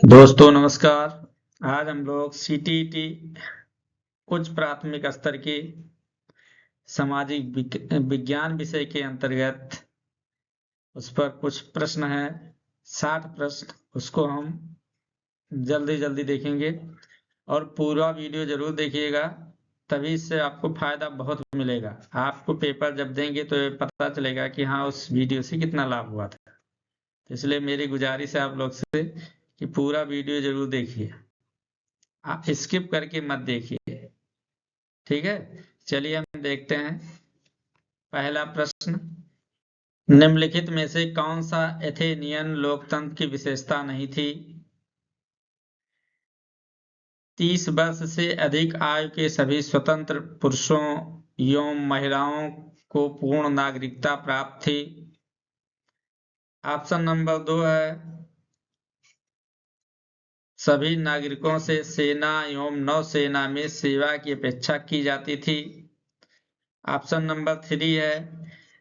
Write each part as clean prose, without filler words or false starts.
दोस्तों नमस्कार। आज हम लोग सीटीईटी उच्च प्राथमिक स्तर की सामाजिक विज्ञान विषय के अंतर्गत उस पर कुछ प्रश्न हैं, 60 प्रश्न, उसको हम जल्दी जल्दी देखेंगे और पूरा वीडियो जरूर देखिएगा, तभी इससे आपको फायदा बहुत मिलेगा। आपको पेपर जब देंगे तो पता चलेगा कि हाँ उस वीडियो से कितना लाभ हुआ था। तो इसलिए मेरी गुजारिश है आप लोग से कि पूरा वीडियो जरूर देखिए, आप स्किप करके मत देखिए। ठीक है, चलिए हम देखते हैं। पहला प्रश्न, निम्नलिखित में से कौन सा एथेनियन लोकतंत्र की विशेषता नहीं थी? 30 वर्ष से अधिक आयु के सभी स्वतंत्र पुरुषों एवं महिलाओं को पूर्ण नागरिकता प्राप्त थी। ऑप्शन नंबर 2 है सभी नागरिकों से सेना एवं नौसेना में सेवा की अपेक्षा की जाती थी। ऑप्शन नंबर 3 है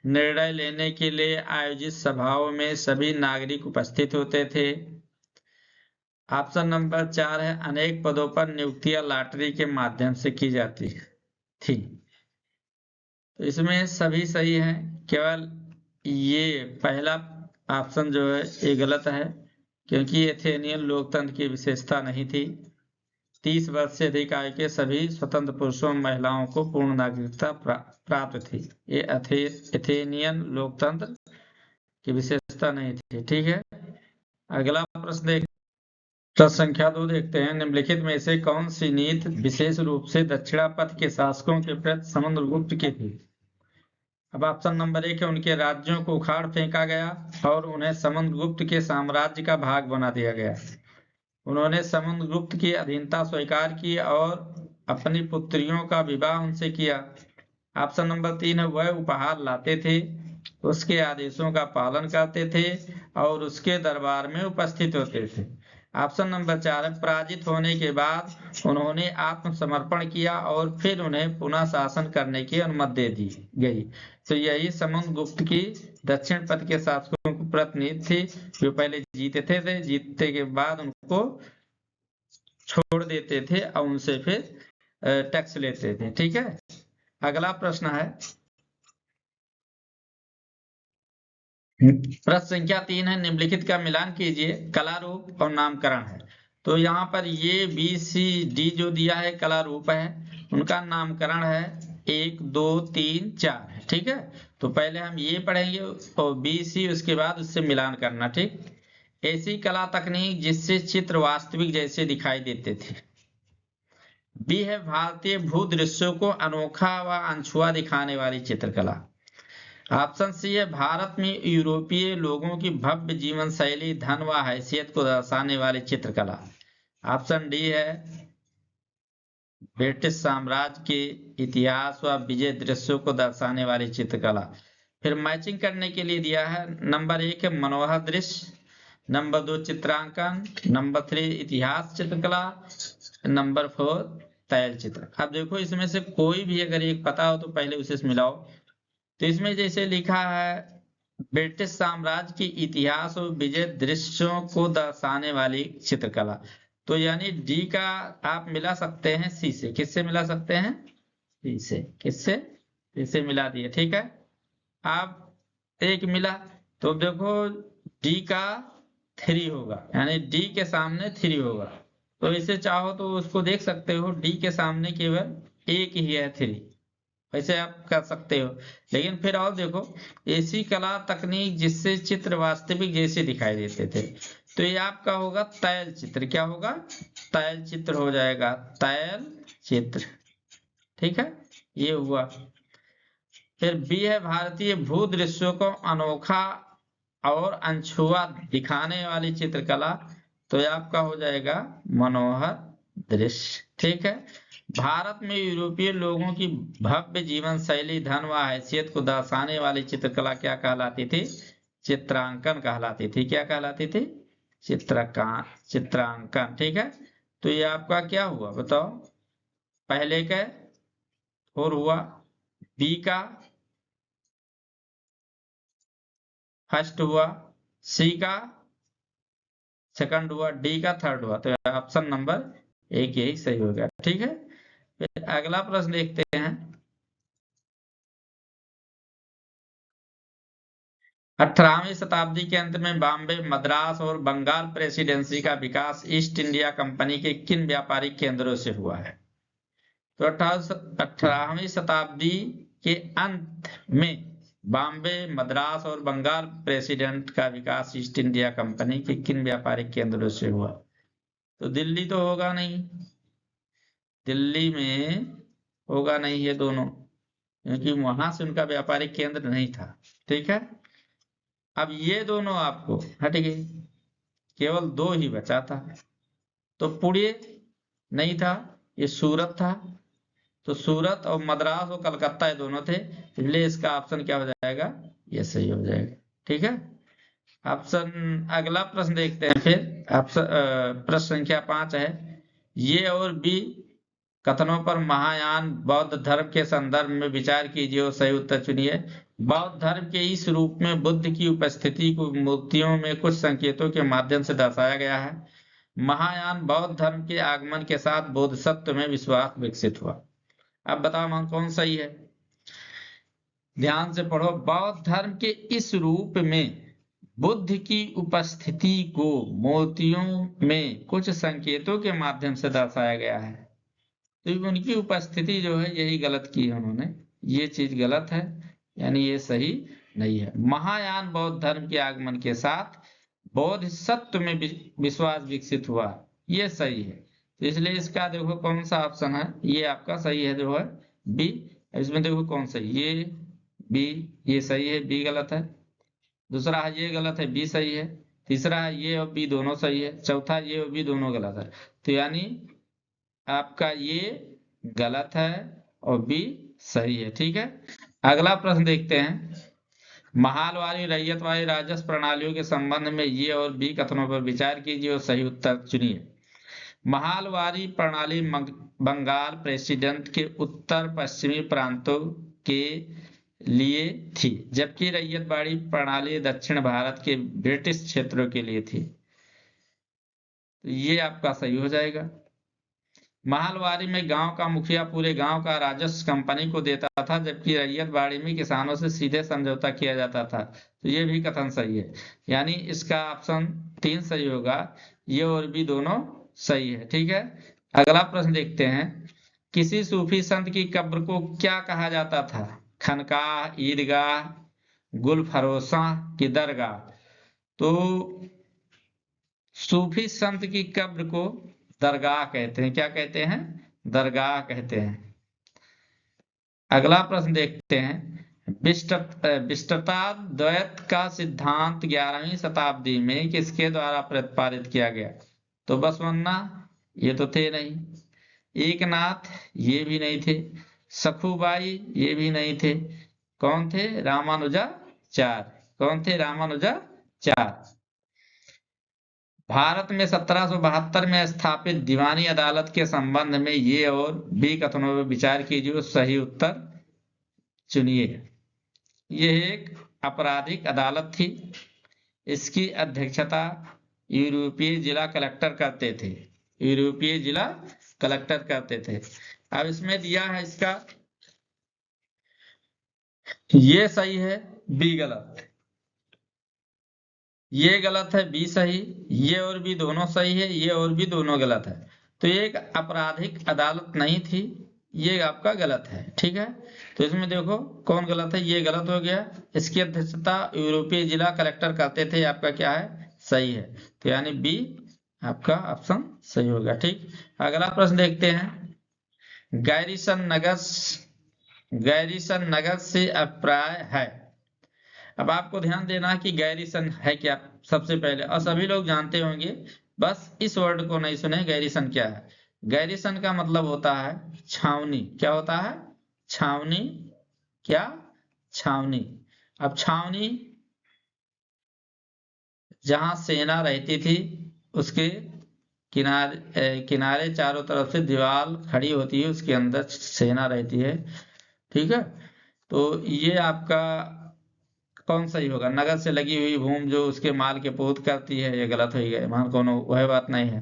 निर्णय लेने के लिए आयोजित सभाओं में सभी नागरिक उपस्थित होते थे। ऑप्शन नंबर 4 है अनेक पदों पर नियुक्तियां लॉटरी के माध्यम से की जाती थी। तो इसमें सभी सही है, केवल ये पहला ऑप्शन जो है ये गलत है, क्योंकि एथेनियन लोकतंत्र की विशेषता नहीं थी। 30 वर्ष से अधिक आयु के सभी स्वतंत्र पुरुषों महिलाओं को पूर्ण नागरिकता प्राप्त थी। ये एथेनियन लोकतंत्र की विशेषता नहीं थी। ठीक है, अगला प्रश्न प्रश्न संख्या 2 देखते हैं। निम्नलिखित में से कौन सी नीति विशेष रूप से दक्षिणापथ के शासकों के प्रति समुद्रगुप्त की थी? अब ऑप्शन नंबर 1 है उनके राज्यों को उखाड़ फेंका गया और उन्हें समुद्रगुप्त के साम्राज्य का भाग बना दिया गया। उन्होंने समुद्रगुप्त की अधीनता स्वीकार की और अपनी पुत्रियों का विवाह उनसे किया। ऑप्शन नंबर 3 है वह उपहार लाते थे, उसके आदेशों का पालन करते थे और उसके दरबार में उपस्थित होते थे। ऑप्शन नंबर 4 है पराजित होने के बाद उन्होंने आत्मसमर्पण किया और फिर उन्हें पुनः शासन करने की अनुमति दे दी गई। तो यही समुद्रगुप्त की दक्षिण पथ के शासकों की प्रतिनिधि थी, जो पहले जीतते थे, जीतने के बाद उनको छोड़ देते थे और उनसे फिर टैक्स लेते थे। ठीक है, अगला प्रश्न है प्रश्न संख्या 3 है निम्नलिखित का मिलान कीजिए। कला रूप और नामकरण है। तो यहाँ पर ये बी सी डी जो दिया है कला रूप है, उनका नामकरण है 1 2 3 4 है। ठीक है, तो पहले हम ये पढ़ेंगे और बी सी उसके बाद उससे मिलान करना। ठीक, ऐसी कला तकनीक जिससे चित्र वास्तविक जैसे दिखाई देते थे। बी है भारतीय भूदृश्यों को अनोखा व अनछुआ दिखाने वाली चित्रकला। ऑप्शन सी है भारत में यूरोपीय लोगों की भव्य जीवन शैली, धन व हैसियत को दर्शाने वाली चित्रकला। ऑप्शन डी है ब्रिटिश साम्राज्य के इतिहास व विजय दृश्यों को दर्शाने वाली चित्रकला। फिर मैचिंग करने के लिए दिया है नंबर 1 है मनोहर दृश्य, नंबर 2 चित्रांकन, नंबर 3 इतिहास चित्रकला, नंबर 4 तैल चित्र। अब देखो इसमें से कोई भी अगर एक पता हो तो पहले उसे मिलाओ। तो इसमें जैसे लिखा है ब्रिटिश साम्राज्य के इतिहास और विजय दृश्यों को दर्शाने वाली चित्रकला, तो यानी डी का आप मिला सकते हैं सी से। किससे मिला सकते हैं? सी से। किससे? सी से मिला दिए। ठीक है, आप एक मिला तो देखो डी का 3 होगा, यानी डी के सामने 3 होगा। तो इसे चाहो तो उसको देख सकते हो, डी के सामने केवल एक ही है 3, वैसे आप कर सकते हो। लेकिन फिर और देखो, ऐसी कला तकनीक जिससे चित्र वास्तविक जैसे दिखाई देते थे, तो ये आपका होगा तैल चित्र। क्या होगा? तैल चित्र हो जाएगा, तैल चित्र। ठीक है, ये हुआ। फिर बी है भारतीय भूदृश्यों को अनोखा और अनछुआ दिखाने वाली चित्रकला, तो ये आपका हो जाएगा मनोहर दृश्य। ठीक है, भारत में यूरोपीय लोगों की भव्य जीवन शैली, धन व हैसियत को दर्शाने वाली चित्रकला क्या कहलाती थी? चित्रांकन कहलाती थी। क्या कहलाती थी? चित्रांकन। ठीक है, तो ये आपका क्या हुआ बताओ? पहले का 4 हुआ, बी का फर्स्ट हुआ, सी का सेकंड हुआ, डी का थर्ड हुआ, तो ऑप्शन नंबर एक यही सही हो गया। ठीक है, फिर अगला प्रश्न देखते हैं। 18वीं शताब्दी के अंत में बॉम्बे, मद्रास और बंगाल प्रेसिडेंसी का विकास ईस्ट इंडिया कंपनी के किन व्यापारिक केंद्रों से हुआ है? तो 18वीं शताब्दी के अंत में बॉम्बे, मद्रास और बंगाल प्रेसिडेंट का विकास ईस्ट इंडिया कंपनी के किन व्यापारिक केंद्रों से हुआ? तो दिल्ली तो होगा नहीं, दिल्ली में होगा नहीं ये दोनों, क्योंकि वहां से उनका व्यापारिक केंद्र नहीं था। ठीक है, अब ये दोनों आपको हट गए, केवल दो ही बचा था। तो पुणे नहीं था, ये सूरत था। तो सूरत और मद्रास और कलकत्ता ये दोनों थे, इसलिए इसका ऑप्शन क्या हो जाएगा? ये सही हो जाएगा। ठीक है, ऑप्शन अगला प्रश्न देखते हैं फिर। ऑप्शन प्रश्न संख्या 5 है, ये और बी कथनों पर महायान बौद्ध धर्म के संदर्भ में विचार कीजिए और सही उत्तर चुनिए। बौद्ध धर्म के इस रूप में बुद्ध की उपस्थिति को मूर्तियों में कुछ संकेतों के माध्यम से दर्शाया गया है। महायान बौद्ध धर्म के आगमन के साथ बोधिसत्व में विश्वास विकसित हुआ। अब बताओ हम कौन सही है? ध्यान से पढ़ो। बौद्ध धर्म के इस रूप में बुद्ध की उपस्थिति को मूर्तियों में कुछ संकेतों के माध्यम से दर्शाया गया है। तो उनकी उपस्थिति जो है यही गलत की है उन्होंने, ये चीज गलत है, यानी ये सही नहीं है। महायान बौद्ध धर्म के आगमन के साथ बोधिसत्व में विश्वास विकसित हुआ, ये सही है। तो इसलिए इसका देखो कौन सा ऑप्शन है, ये आपका सही है जो है बी। इसमें देखो कौन सही, ये बी, ये सही है, बी गलत है। दूसरा है ये गलत है, बी सही है। तीसरा है ये और बी दोनों सही है। चौथा ये और बी दोनों गलत है। तो यानी आपका ये गलत है और बी सही है। ठीक है, अगला प्रश्न देखते हैं। महालवारी रैयतवारी राजस्व प्रणालियों के संबंध में ये और बी कथनों पर विचार कीजिए और सही उत्तर चुनिए। महालवारी प्रणाली बंगाल प्रेसिडेंट के उत्तर पश्चिमी प्रांतों के लिए थी, जबकि रैयतवाड़ी प्रणाली दक्षिण भारत के ब्रिटिश क्षेत्रों के लिए थी। तो ये आपका सही हो जाएगा। महालवारी में गांव का मुखिया पूरे गांव का राजस्व कंपनी को देता था, जबकि रैयतवाड़ी में किसानों से सीधे समझौता किया जाता था। तो ये भी कथन सही है, यानी इसका ऑप्शन 3 सही होगा, ये और भी दोनों सही है। ठीक है, अगला प्रश्न देखते हैं। किसी सूफी संत की कब्र को क्या कहा जाता था? खनकाह, ईदगाह, गुलफरोसा की दरगाह? तो सूफी संत की कब्र को दरगाह कहते हैं। क्या कहते हैं? दरगाह कहते हैं। अगला प्रश्न देखते हैं। विशिष्टताद्वैत का सिद्धांत 11वीं शताब्दी में किसके द्वारा प्रतिपादित किया गया? तो बसवन्ना, ये तो थे नहीं। एकनाथ, ये भी नहीं थे। सखुबाई, ये भी नहीं थे। कौन थे? रामानुजाचार्य। कौन थे? रामानुजाचार्य। भारत में 1772 में स्थापित दीवानी अदालत के संबंध में ये और बी कथनों पर विचार कीजिए, सही उत्तर चुनिए। यह एक आपराधिक अदालत थी, इसकी अध्यक्षता यूरोपीय जिला कलेक्टर करते थे। यूरोपीय जिला कलेक्टर करते थे। अब इसमें दिया है इसका, ये सही है, बी गलत। ये गलत है, बी सही। ये और बी दोनों सही है, ये और बी दोनों गलत है। तो ये एक आपराधिक अदालत नहीं थी, ये आपका गलत है। ठीक है, तो इसमें देखो कौन गलत है, ये गलत हो गया। इसकी अध्यक्षता यूरोपीय जिला कलेक्टर करते थे, आपका क्या है? सही है। तो यानी बी आपका ऑप्शन सही होगा। ठीक, अगला प्रश्न देखते हैं। गैरीसन नगर से अभिप्राय है। अब आपको ध्यान देना कि गैरीसन है क्या, सबसे पहले, और सभी लोग जानते होंगे, बस इस वर्ड को नहीं सुने। गैरीसन क्या है? गैरीसन का मतलब होता है छावनी। क्या होता है? छावनी। क्या? छावनी। अब छावनी जहां सेना रहती थी, उसके किनारे चारों तरफ से दीवार खड़ी होती है, उसके अंदर सेना रहती है। ठीक है, तो ये आपका कौन सही होगा? नगर से लगी हुई भूमि जो उसके माल के पूर्ति करती है, ये गलत हो गया, वहां कोनो वह बात नहीं है।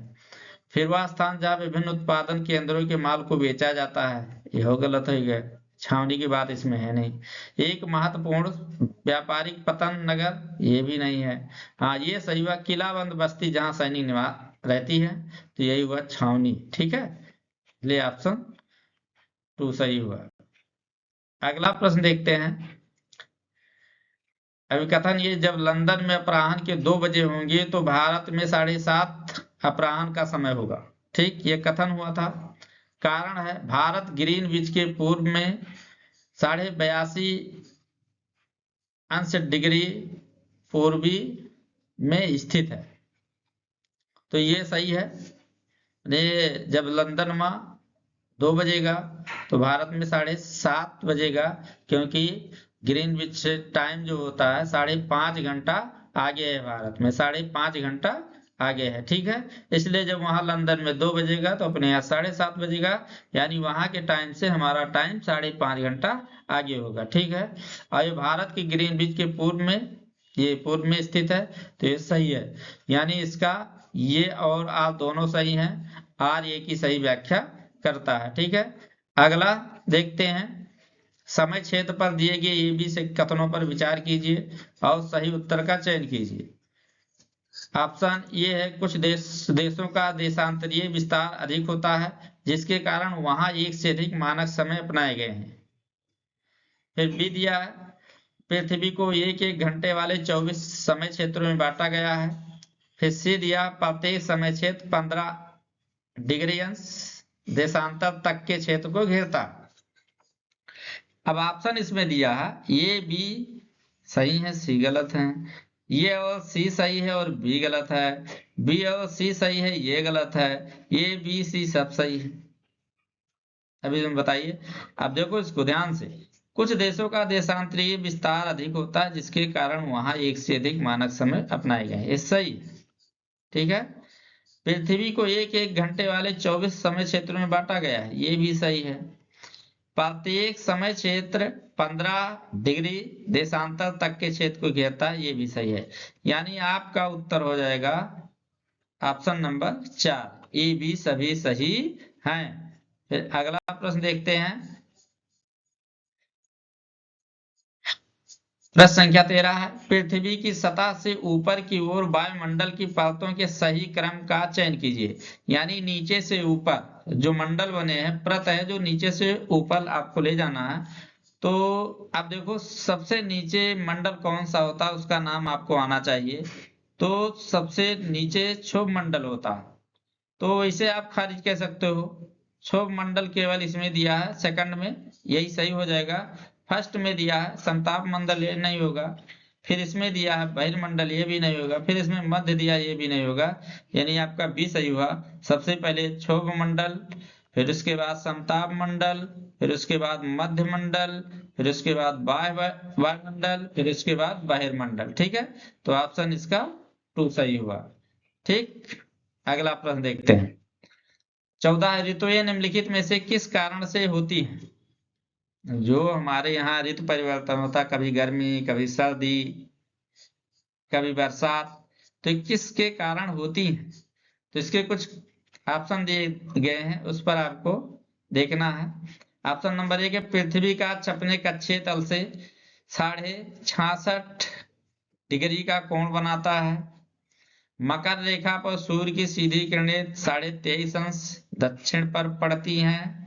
फिर वह स्थान जहाँ विभिन्न उत्पादन केंद्रों के माल को बेचा जाता है, यह गलत हो गया, छावनी की बात इसमें है नहीं। एक महत्वपूर्ण व्यापारिक पतन नगर, ये भी नहीं है। हाँ, ये सही हुआ, किलाबंद बस्ती जहाँ सैनिक निवास रहती है, तो यही हुआ छावनी। ठीक है, ले ऑप्शन 2 सही हुआ। अगला प्रश्न देखते हैं। अभिकथन ये, जब लंदन में अपराह्न के 2 बजे होंगे तो भारत में 7:30 अपराह्न का समय होगा। ठीक, ये कथन हुआ था। कारण है, भारत ग्रीनविच के पूर्व में 82.5 डिग्री पूर्वी में स्थित है, तो ये सही है। ये जब लंदन में 2 बजेगा तो भारत में 7:30 बजेगा, क्योंकि ग्रीनविच टाइम जो होता है 5.5 घंटा आगे है, भारत में 5.5 घंटा आगे है। ठीक है, इसलिए जब वहां लंदन में 2 बजेगा तो अपने यहाँ 7:30 बजेगा, यानी वहां के टाइम से हमारा टाइम 5.5 घंटा आगे होगा। ठीक है, और ये भारत की ग्रीनविच के पूर्व में, ये पूर्व में स्थित है, तो ये सही है, यानी इसका ये और आप दोनों सही हैं, आर ए की सही व्याख्या करता है। ठीक है, अगला देखते हैं। समय क्षेत्र पर दिए गए ए बी से कथनों पर विचार कीजिए और सही उत्तर का चयन कीजिए। ऑप्शन ये है, कुछ देशों का देशांतरीय विस्तार अधिक होता है, जिसके कारण वहां एक से अधिक मानक समय अपनाए गए हैं। फिर बी दिया है, पृथ्वी को एक एक घंटे वाले 24 समय क्षेत्रों में बांटा गया है। फिर सी दिया, प्रत्येक समय क्षेत्र 15 डिग्री अंश देशांतर तक के क्षेत्र को घेरता। अब ऑप्शन इसमें दिया है, ये बी सही है, सी गलत है, ये और सी सही है और बी गलत है, बी और सी सही है, ये गलत है, ये बी सी सब सही है। अभी तुम बताइए। अब देखो इसको ध्यान से, कुछ देशों का देशांतरीय विस्तार अधिक होता है, जिसके कारण वहां एक से अधिक मानक समय अपनाए गए, ये सही। ठीक है, पृथ्वी को एक एक घंटे वाले 24 समय क्षेत्रों में बांटा गया है, ये भी सही है। प्रत्येक समय क्षेत्र 15 डिग्री देशांतर तक के क्षेत्र को घेरता है, ये भी सही है। यानी आपका उत्तर हो जाएगा ऑप्शन नंबर 4, ये भी सभी सही हैं। फिर अगला प्रश्न देखते हैं। प्रश्न संख्या 13 है, पृथ्वी की सतह से ऊपर की ओर वायुमंडल की परतों के सही क्रम का चयन कीजिए। यानी नीचे से ऊपर जो मंडल बने हैं, परत है जो नीचे से ऊपर आपको ले जाना है। तो अब देखो, सबसे नीचे मंडल कौन सा होता है उसका नाम आपको आना चाहिए। तो सबसे नीचे क्षोभ मंडल होता है, तो इसे आप खारिज कह सकते हो। क्षोभ मंडल केवल इसमें दिया है, सेकंड में, यही सही हो जाएगा। फर्स्ट में दिया है संताप मंडल, ये नहीं होगा। फिर इसमें दिया है बहिर्मंडल, ये भी नहीं होगा। फिर इसमें मध्य दिया, ये भी नहीं होगा, यानी आपका बी सही हुआ। सबसे पहले क्षोभ मंडल, फिर उसके बाद समताप मंडल, फिर उसके बाद मध्य मंडल, फिर उसके बाद वायुमंडल, फिर उसके बाद बहिर्मंडल। ठीक है, तो ऑप्शन इसका 2 सही हुआ। ठीक, अगला प्रश्न देखते हैं। 14 ऋतुएं निम्नलिखित में से किस कारण से होती हैं? जो हमारे यहाँ ऋतु परिवर्तन होता, कभी गर्मी, कभी सर्दी, कभी बरसात, तो किसके कारण होती हैं? तो इसके कुछ ऑप्शन दिए गए हैं, उस पर आपको देखना है। ऑप्शन नंबर 1 है, पृथ्वी का चपने कक्षीय तल से 66.5 डिग्री का कोण बनाता है। मकर रेखा पर सूर्य की सीधी किरणें 23.5 अंश दक्षिण पर पड़ती हैं।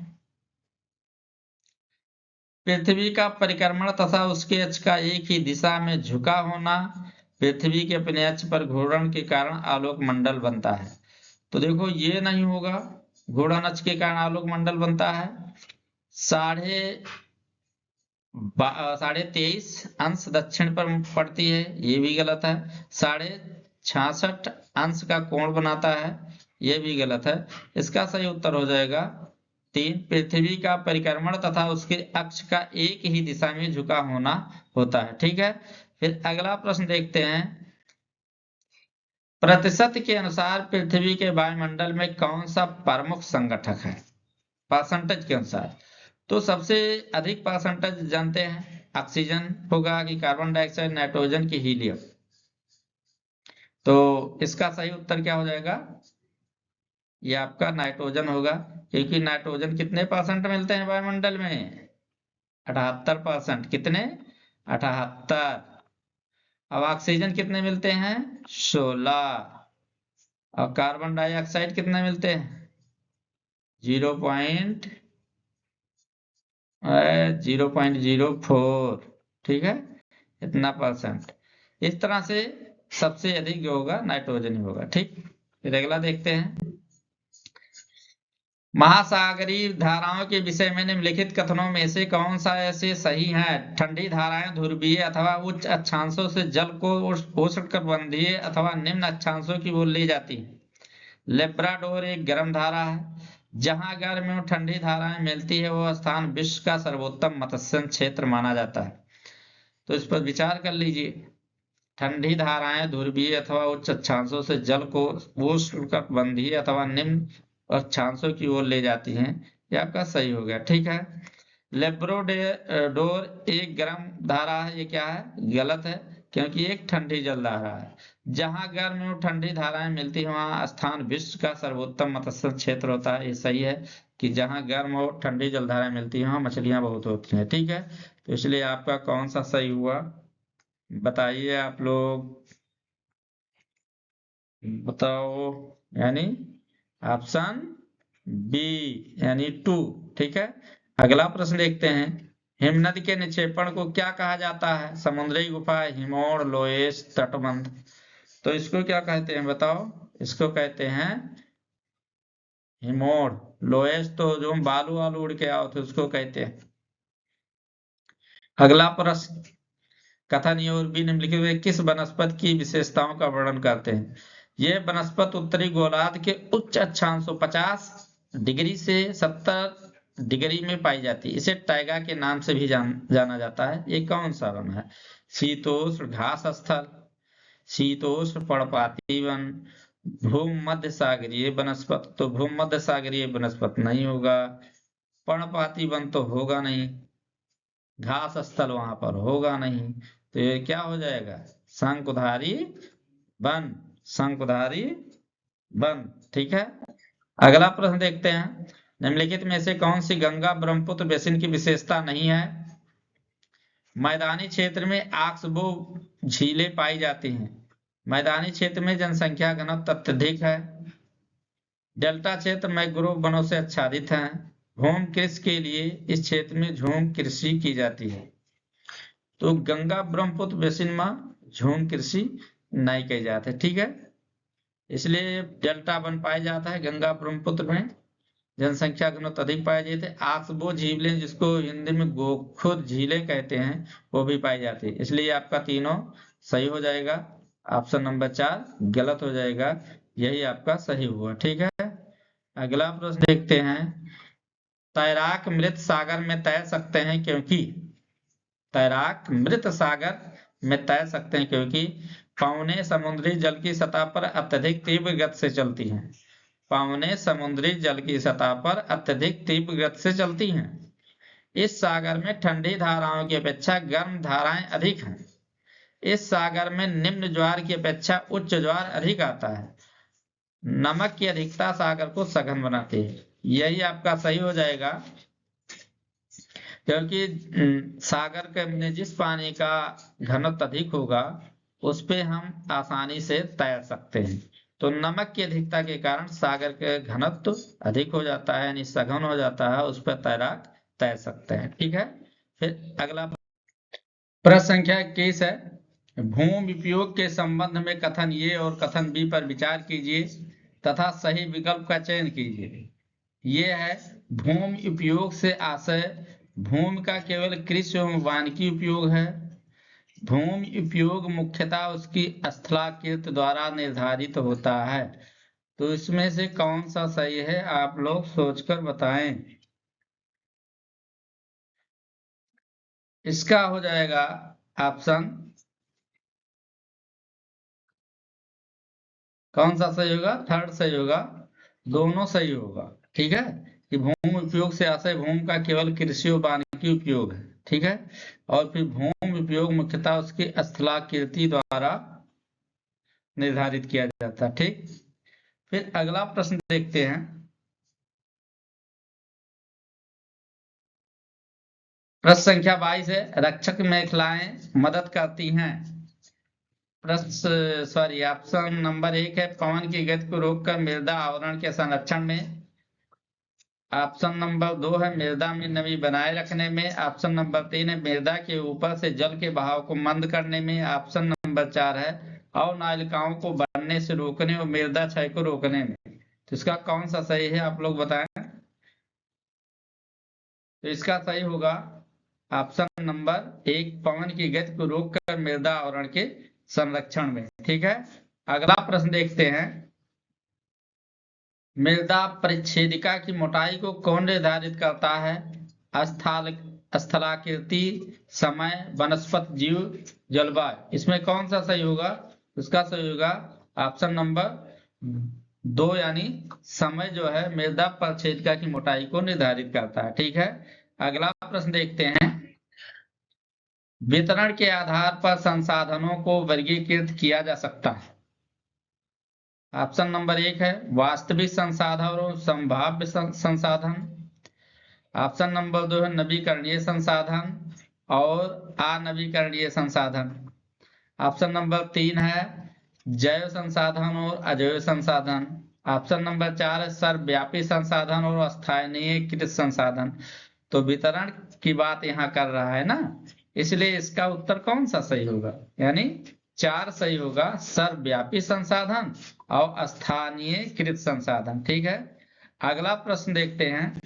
पृथ्वी का परिक्रमण तथा उसके अक्ष का एक ही दिशा में झुका होना पृथ्वी के अपने अक्ष पर घूर्णन के कारण आलोक मंडल बनता है। तो देखो, ये नहीं होगा, घूर्णन अक्ष के कारण आलोक मंडल बनता है। 23.5 अंश दक्षिण पर पड़ती है, ये भी गलत है। 66.5 अंश का कोण बनाता है, ये भी गलत है। इसका सही उत्तर हो जाएगा 3, पृथ्वी का परिक्रमण तथा उसके अक्ष का एक ही दिशा में झुका होना होता है। ठीक है, फिर अगला प्रश्न देखते हैं। प्रतिशत के अनुसार पृथ्वी के वायुमंडल में कौन सा प्रमुख संगठक है? परसेंटेज के अनुसार, तो सबसे अधिक परसेंटेज जानते हैं ऑक्सीजन होगा कि कार्बन डाइऑक्साइड, नाइट्रोजन की हीलियम? तो इसका सही उत्तर क्या हो जाएगा? ये आपका नाइट्रोजन होगा, क्योंकि नाइट्रोजन कितने परसेंट मिलते हैं वायुमंडल में? 78%। कितने? 78। अब ऑक्सीजन कितने मिलते हैं? 16। और कार्बन डाइऑक्साइड कितने मिलते हैं? 0.04। ठीक है, इतना परसेंट। इस तरह से सबसे अधिक जो होगा नाइट्रोजन ही होगा। ठीक, फिर अगला देखते हैं। महासागरीय धाराओं के विषय में निम्नलिखित कथनों में से कौन सा ऐसे सही है? ठंडी धाराएं ध्रुवीय अथवा उच्च अक्षांशों से जल को उष्णकटिबंधीय अथवा निम्न अक्षांशों की ओर ले जाती है। लेब्राडोर एक गर्म धारा है। जहां गर्म एवं ठंडी धाराएं मिलती है वह स्थान विश्व का सर्वोत्तम मत्स्य क्षेत्र माना जाता है। तो इस पर विचार कर लीजिए। ठंडी धाराएं ध्रुवीय अथवा उच्च अक्षांशों से जल को उष्णकटिबंधीय अथवा निम्न अक्षांशों की ओर ले जाती हैं। ये आपका सही हो गया। ठीक है, लेब्राडोर एक गर्म धारा है, ये क्या है? गलत है, क्योंकि एक ठंडी जल धारा है। जहां गर्म एवं ठंडी धाराएं मिलती है वहां स्थान विश्व का सर्वोत्तम मत्स्य क्षेत्र होता है। ये सही है कि जहां गर्म और ठंडी जल धाराएं मिलती है वहां मछलियां बहुत होती हैं। ठीक है, तो इसलिए आपका कौन सा सही हुआ बताइए आप लोग, बताओ। यानी ऑप्शन बी, यानी 2। ठीक है, अगला प्रश्न देखते हैं। हिमनद के निक्षेपण को क्या कहा जाता है? समुद्री गुफा, हिमोड़, लोएस, तटबंध। तो इसको क्या कहते हैं बताओ? इसको कहते हैं हिमोड़। लोएस तो जो बालू वालू उड़ के आओ थे उसको कहते हैं। अगला प्रश्न, कथन ए और बी निम्नलिखित में किस वनस्पति की विशेषताओं का वर्णन करते हैं? यह वनस्पति उत्तरी गोलार्ध के उच्च अक्षांशों 50 डिग्री से 70 डिग्री में पाई जाती है। इसे टाइगा के नाम से भी जाना जाता है। ये कौन सा वन है? शीतोष्ण घास स्थल, शीतोष्ण पर्णपाती वन, भूमध्य सागरीय वनस्पति। तो भूमध्य सागरीय वनस्पति नहीं होगा, पर्णपाती वन तो होगा नहीं, घास स्थल वहां पर होगा नहीं। तो ये क्या हो जाएगा? शंकुधारी वन, शंकुधारी वन। ठीक है, अगला प्रश्न देखते हैं। निम्नलिखित में से कौन सी गंगा ब्रह्मपुत्र बेसिन की विशेषता नहीं है? मैदानी क्षेत्र में ऑक्सबो झीलें पाई जाती हैं। मैदानी क्षेत्र में जनसंख्या घनत्व अत्यधिक है। डेल्टा क्षेत्र मैंग्रोव वनों से आच्छादित है। झूम कृषि के लिए इस क्षेत्र में झूम कृषि की जाती है। तो गंगा ब्रह्मपुत्र बेसिन में झूम कृषि नहीं की जाती है। ठीक है, इसलिए डेल्टा वन पाया जाता है गंगा ब्रह्मपुत्र में, जनसंख्या घनत्व अधिक पाए जाते हैं। ऑक्सबो झीलें, जिसको हिंदी में गोखुर झीलें कहते हैं, वो भी पाई जाती है। इसलिए आपका तीनों सही हो जाएगा। ऑप्शन नंबर 4 गलत हो जाएगा, यही आपका सही हुआ। ठीक है, अगला प्रश्न देखते हैं। तैराक मृत सागर में तैर सकते हैं क्योंकि? तैराक मृत सागर में तैर सकते हैं क्योंकि पौने समुद्री जल की सतह पर अत्यधिक तीव्र गति से चलती हैं। पौने समुद्री जल की सतह पर अत्यधिक तीव्र गति से चलती हैं। इस सागर में ठंडी धाराओं की अपेक्षा गर्म धाराएं अधिक हैं। इस सागर में निम्न ज्वार की अपेक्षा उच्च ज्वार अधिक आता है। नमक की अधिकता सागर को सघन बनाती है। यही आपका सही हो जाएगा, क्योंकि सागर के में जिस पानी का घनत्व अधिक होगा उस पे हम आसानी से तैर सकते हैं। तो नमक की अधिकता के कारण सागर के घनत्व अधिक हो जाता है, यानी सघन हो जाता है, उस पर तैराक तैर सकते हैं। ठीक है, फिर अगला प्रश्न संख्या 21 है। भूमि उपयोग के संबंध में कथन ए और कथन बी पर विचार कीजिए तथा सही विकल्प का चयन कीजिए। ये है, भूमि उपयोग से आशय भूमि का केवल कृषि एवं वानिकी उपयोग है। भूमि उपयोग मुख्यतः उसकी स्थलाकृति द्वारा निर्धारित होता है। तो इसमें से कौन सा सही है आप लोग सोचकर बताएं। इसका हो जाएगा ऑप्शन, कौन सा सही होगा? थर्ड सही होगा, दोनों सही होगा। ठीक है, कि भूमि उपयोग से आशय भूमि का केवल कृषि और वानिकी उपयोग है। ठीक है। और फिर भूमि उपयोग मुख्यतः उसके स्थलाकृति द्वारा निर्धारित किया जाता है। ठीक, फिर अगला प्रश्न देखते हैं। प्रश्न संख्या 22 है, रक्षक मेखलाएं मदद करती हैं। ऑप्शन नंबर 1 है पवन की गति को रोककर मृदा आवरण के संरक्षण में। ऑप्शन नंबर 2 है मृदा में नमी बनाए रखने में। ऑप्शन नंबर 3 है मृदा के ऊपर से जल के बहाव को मंद करने में। ऑप्शन नंबर 4 है अवनालिकाओं को बढ़ने से रोकने और मृदा क्षय को रोकने में। तो इसका कौन सा सही है आप लोग बताएं। तो इसका सही होगा ऑप्शन नंबर 1 पवन की गति को रोककर मृदा आवरण के संरक्षण में। ठीक है, अगला प्रश्न देखते हैं। मृदा परिच्छेदिका की मोटाई को कौन निर्धारित करता है। स्थलाकृति, समय, वनस्पति जीव, जलवायु। इसमें कौन सा सही होगा। इसका सही होगा ऑप्शन नंबर 2 यानी समय जो है मृदा परिच्छेदिका की मोटाई को निर्धारित करता है। ठीक है, अगला प्रश्न देखते हैं। वितरण के आधार पर संसाधनों को वर्गीकृत किया जा सकता है। ऑप्शन नंबर 1 है वास्तविक संसाधन और संभाव्य संसाधन। ऑप्शन नंबर 2 है नवीकरणीय संसाधन और अनवीकरणीय संसाधन। ऑप्शन नंबर 3 है जैव संसाधन और अजैव संसाधन। ऑप्शन नंबर 4 है सर्वव्यापी संसाधन और स्थानीयकृत संसाधन। तो वितरण की बात यहाँ कर रहा है ना, इसलिए इसका उत्तर कौन सा सही होगा, यानी 4 सही होगा, सर्वव्यापी संसाधन और स्थानीयकृत संसाधन। ठीक है, अगला प्रश्न देखते हैं।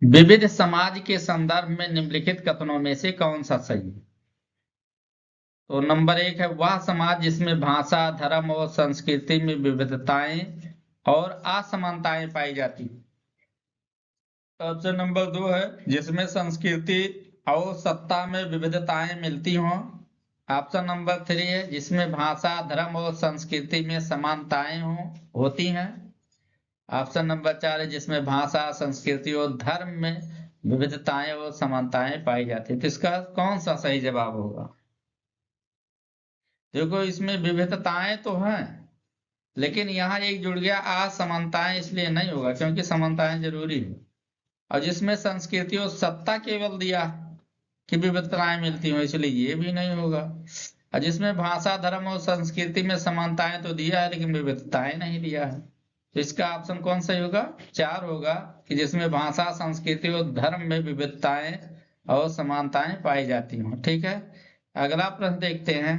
विविध समाज के संदर्भ में निम्नलिखित कथनों में से कौन सा सही है। तो नंबर 1 है वह समाज जिसमें भाषा, धर्म और संस्कृति में विविधताएं और असमानताएं पाई जाती है। ऑप्शन नंबर 2 है जिसमें संस्कृति और सत्ता में विविधताएं मिलती हों। ऑप्शन नंबर 3 है जिसमें भाषा, धर्म और संस्कृति में समानताएं होती हैं। ऑप्शन नंबर 4 है जिसमें भाषा, संस्कृति और धर्म में विविधताएं और समानताएं पाई जाती है। तो इसका कौन सा सही जवाब होगा। देखो इसमें विविधताएं तो हैं, लेकिन यहाँ एक जुड़ गया असमानताएं, इसलिए नहीं होगा क्योंकि समानताएं जरूरी है। और जिसमें संस्कृति और सत्ता केवल दिया कि विविधताएं मिलती हो, इसलिए ये भी नहीं होगा। और जिसमें भाषा, धर्म और संस्कृति में समानताएं तो दिया है लेकिन विविधताएं नहीं दिया है। तो इसका ऑप्शन कौन सा होगा, 4 होगा कि जिसमें भाषा, संस्कृति और धर्म में विविधताएं और समानताएं पाई जाती हो। ठीक है, अगला प्रश्न देखते हैं।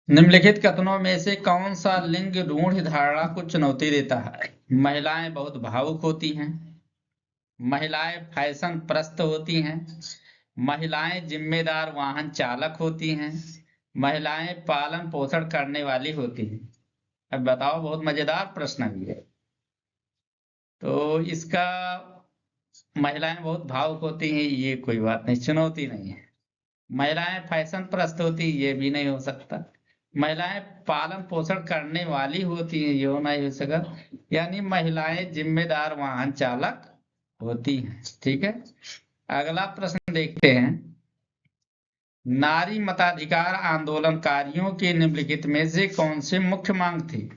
निम्नलिखित कथनों में से कौन सा लिंग रूढ़ धारणा को चुनौती देता है। महिलाएं बहुत भावुक होती हैं, महिलाएं फैशन प्रस्त होती हैं, महिलाएं जिम्मेदार वाहन चालक होती हैं, महिलाएं पालन पोषण करने वाली होती हैं। अब बताओ, बहुत मजेदार प्रश्न भी है। तो इसका महिलाएं बहुत भावुक होती हैं, ये कोई बात नहीं, चुनौती नहीं है। महिलाएं फैशन प्रस्त होती, ये भी नहीं हो सकता। महिलाएं पालन पोषण करने वाली होती हैं, ये नहीं हो सका। यानी महिलाएं जिम्मेदार वाहन चालक होती हैं। ठीक है, अगला प्रश्न देखते हैं। नारी मताधिकार आंदोलनकारियों के निम्नलिखित में से कौन से मुख्य मांग थी।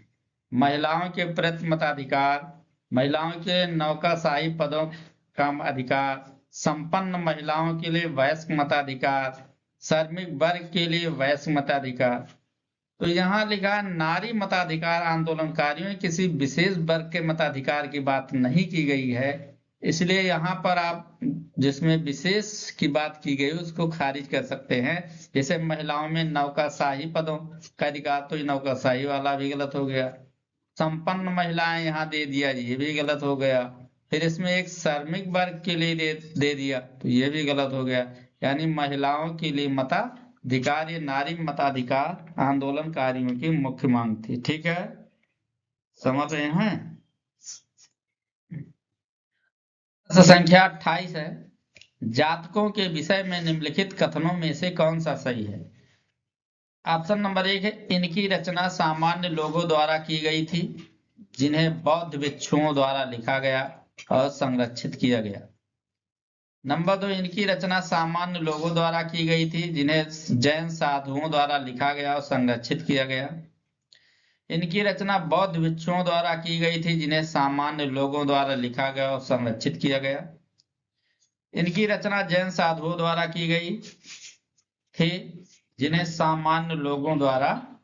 महिलाओं के प्रति मताधिकार, महिलाओं के नौकरशाही पदों का अधिकार, संपन्न महिलाओं के लिए वयस्क मताधिकार, श्रमिक वर्ग के लिए वयस्क मताधिकार। तो यहाँ लिखा नारी मताधिकार आंदोलनकारियों में किसी विशेष वर्ग के मताधिकार की बात नहीं की गई है, इसलिए यहाँ पर आप जिसमें विशेष की बात की गई उसको खारिज कर सकते हैं। जैसे महिलाओं में नौकरशाही पदों का अधिकार, तो ये नौकरशाही वाला भी गलत हो गया। संपन्न महिलाएं यहाँ दे दिया, ये भी गलत हो गया। फिर इसमें एक श्रमिक वर्ग के लिए दे दिया, तो ये भी गलत हो गया। यानी महिलाओं के लिए मताधिकार, ये नारी मताधिकार आंदोलनकारियों की मुख्य मांग थी। ठीक है, समझ रहे हैं। संख्या 28 है, जातकों के विषय में निम्नलिखित कथनों में से कौन सा सही है। ऑप्शन नंबर 1 है इनकी रचना सामान्य लोगों द्वारा की गई थी जिन्हें बौद्ध भिक्षुओं द्वारा लिखा गया। और संरक्षित किया गया। नंबर 2, इनकी रचना सामान्य लोगों द्वारा की गई थी जिन्हें जैन साधुओं द्वारा लिखा गया और संरक्षित किया गया। इनकी रचना बौद्ध भिक्षुओं द्वारा की गई थी जिन्हें सामान्य लोगों द्वारा लिखा गया और संरक्षित किया गया। इनकी रचना जैन साधुओं द्वारा की गई थी जिन्हें सामान्य लोगों द्वारा